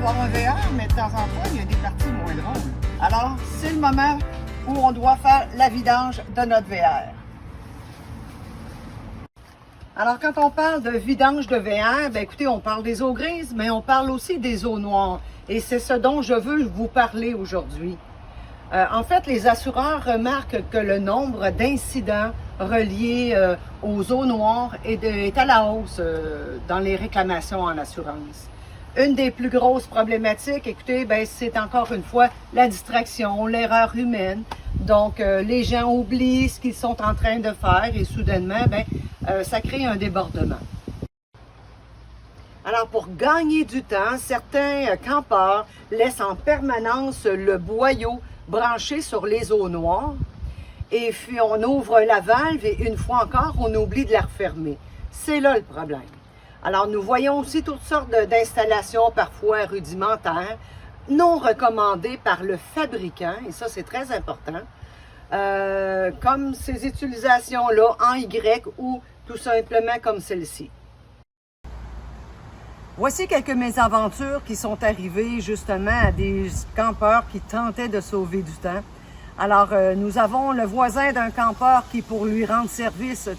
avoir un VR, mais de temps en temps, il y a des parties moins drôles. Alors, c'est le moment où on doit faire la vidange de notre VR. Alors, quand on parle de vidange de VR, bien, écoutez, on parle des eaux grises, mais on parle aussi des eaux noires. Et c'est ce dont je veux vous parler aujourd'hui. En fait, les assureurs remarquent que le nombre d'incidents reliés aux eaux noires est à la hausse dans les réclamations en assurance. Une des plus grosses problématiques, écoutez, ben, c'est encore une fois la distraction, l'erreur humaine. Donc, les gens oublient ce qu'ils sont en train de faire et soudainement, ben, ça crée un débordement. Alors, pour gagner du temps, certains campeurs laissent en permanence le boyau branché sur les eaux noires et puis on ouvre la valve et une fois encore, on oublie de la refermer. C'est là le problème. Alors, nous voyons aussi toutes sortes d'installations parfois rudimentaires, non recommandées par le fabricant, et ça c'est très important, comme ces utilisations-là en Y ou tout simplement comme celle-ci. Voici quelques mésaventures qui sont arrivées justement à des campeurs qui tentaient de sauver du temps. Alors, nous avons le voisin d'un campeur qui, pour lui rendre service,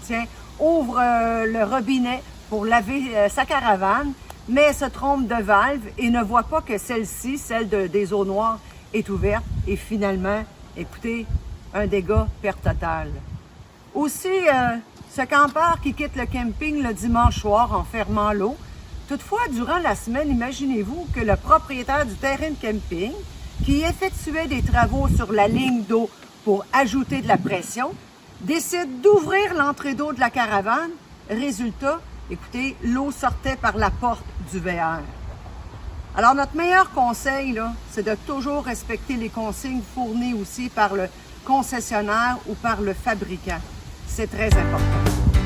ouvre le robinet pour laver sa caravane, mais se trompe de valve et ne voit pas que celle-ci, celle des eaux noires, est ouverte. Et finalement, écoutez, un dégât perte totale. Aussi, ce campeur qui quitte le camping le dimanche soir en fermant l'eau. Toutefois, durant la semaine, imaginez-vous que le propriétaire du terrain de camping, qui effectuait des travaux sur la ligne d'eau pour ajouter de la pression, décide d'ouvrir l'entrée d'eau de la caravane. Résultat, écoutez, l'eau sortait par la porte du VR. Alors, notre meilleur conseil, là, c'est de toujours respecter les consignes fournies aussi par le concessionnaire ou par le fabricant. C'est très important.